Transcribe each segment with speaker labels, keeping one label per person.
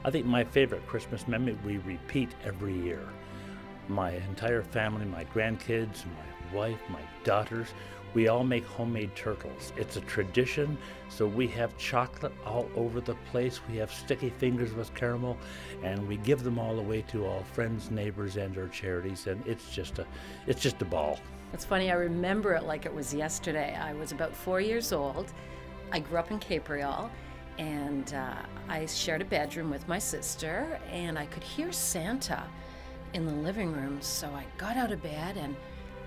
Speaker 1: I think my favorite Christmas memory we repeat every year. My entire family, my grandkids, my wife, my daughters, we all make homemade turtles. It's a tradition, so we have chocolate all over the place. We have sticky fingers with caramel, and we give them all away to all friends, neighbors, and our charities, and it's just a ball.
Speaker 2: It's funny, I remember it like it was yesterday. I was about 4 years old. I grew up in Capreol, and I shared a bedroom with my sister, and I could hear Santa in the living room, so I got out of bed, and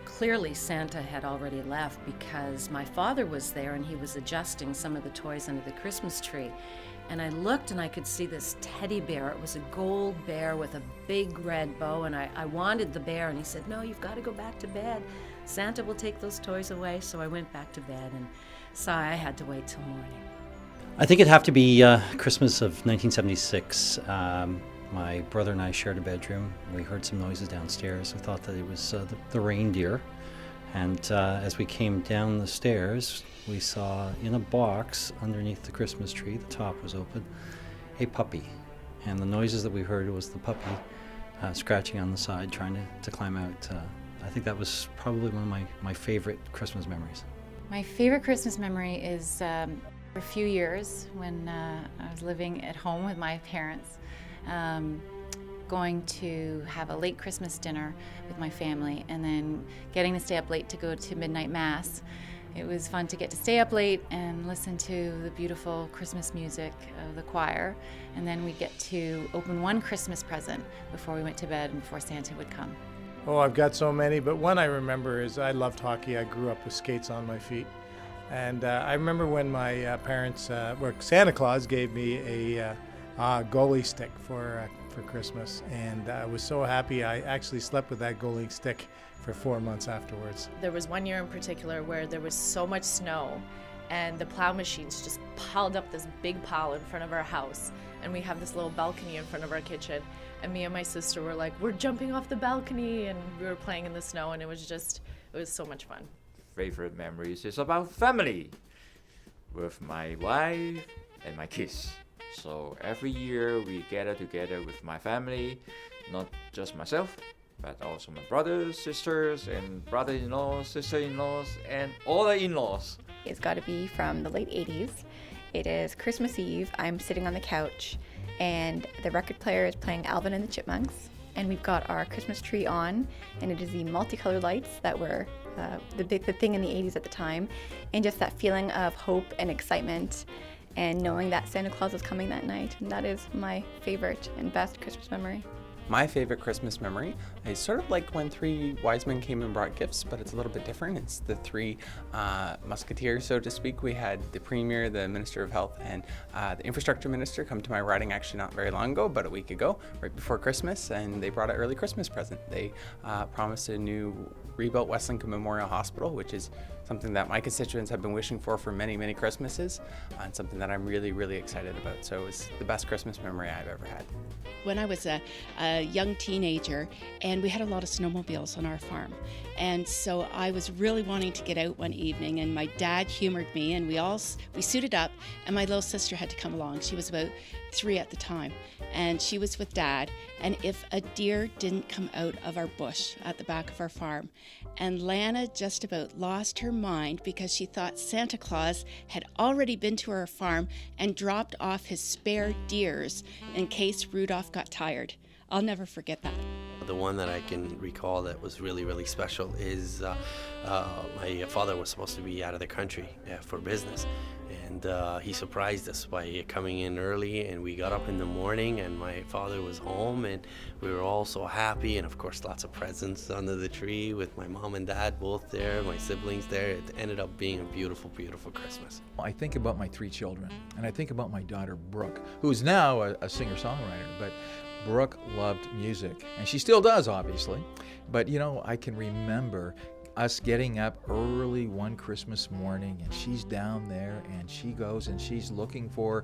Speaker 2: clearly Santa had already left because my father was there and he was adjusting some of the toys under the Christmas tree. And I looked and I could see this teddy bear. It was a gold bear with a big red bow, and I wanted the bear, and he said, "No, you've got to go back to bed. Santa will take those toys away." So I went back to bed and saw I had to wait till morning.
Speaker 3: I think it'd have to be Christmas of 1976. My brother and I shared a bedroom. We heard some noises downstairs. We thought that it was the reindeer. And as we came down the stairs, we saw in a box underneath the Christmas tree, the top was open, a puppy. And the noises that we heard was the puppy scratching on the side, trying to climb out. I think that was probably one of my favorite Christmas memories.
Speaker 4: My favorite Christmas memory is for a few years when I was living at home with my parents, going to have a late Christmas dinner with my family, and then getting to stay up late to go to midnight mass. It was fun to get to stay up late and listen to the beautiful Christmas music of the choir, and then we'd get to open one Christmas present before we went to bed and before Santa would come.
Speaker 5: Oh, I've got so many, but one I remember is I loved hockey. I grew up with skates on my feet. And I remember when my parents, Santa Claus gave me a goalie stick for Christmas. And I was so happy I actually slept with that goalie stick for 4 months afterwards.
Speaker 6: There was one year in particular where there was so much snow and the plow machines just piled up this big pile in front of our house. And we have this little balcony in front of our kitchen. And me and my sister were like, we're jumping off the balcony, and we were playing in the snow, and it was so much fun.
Speaker 7: Favorite memories is about family with my wife and my kids. So every year we gather together with my family, not just myself, but also my brothers, sisters, and brother-in-laws, sister-in-laws, and all the in-laws.
Speaker 8: It's got to be from the late 80s. It is Christmas Eve. I'm sitting on the couch, and the record player is playing Alvin and the Chipmunks, and we've got our Christmas tree on, and it is the multicolored lights that were the thing in the 80s at the time, and just that feeling of hope and excitement and knowing that Santa Claus was coming that night. And that is my favorite and best Christmas memory.
Speaker 9: My favorite Christmas memory is sort of like when three wise men came and brought gifts, but it's a little bit different. It's the three musketeers, so to speak. We had the Premier, the Minister of Health, and the Infrastructure Minister come to my riding actually not very long ago, about a week ago, right before Christmas, and they brought an early Christmas present. They promised a new rebuilt West Lincoln Memorial Hospital, which is something that my constituents have been wishing for many, many Christmases, and something that I'm really, really excited about. So it was the best Christmas memory I've ever had.
Speaker 10: When I was a young teenager, and we had a lot of snowmobiles on our farm, and so I was really wanting to get out one evening, and my dad humored me, and we suited up, and my little sister had to come along. She was about 3 at the time, and she was with Dad, and if a deer didn't come out of our bush at the back of our farm, and Lana just about lost her mind because she thought Santa Claus had already been to our farm and dropped off his spare deers in case Rudolph got tired. I'll never forget that.
Speaker 11: The one that I can recall that was really, really special is my father was supposed to be out of the country for business. And he surprised us by coming in early, and we got up in the morning and my father was home, and we were all so happy, and of course lots of presents under the tree with my mom and dad both there, my siblings there. It ended up being a beautiful, beautiful Christmas.
Speaker 12: I think about my 3 children, and I think about my daughter Brooke, who is now a singer-songwriter, but Brooke loved music, and she still does, obviously. But, you know, I can remember us getting up early one Christmas morning, and she's down there, and she goes and she's looking for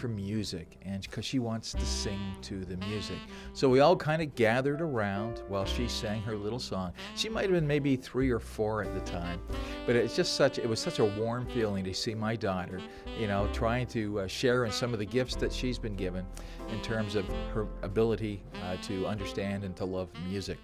Speaker 12: music, and because she wants to sing to the music. So we all kind of gathered around while she sang her little song. She might have been maybe 3 or 4 at the time, but it was such a warm feeling to see my daughter, trying to share in some of the gifts that she's been given in terms of her ability to understand and to love music.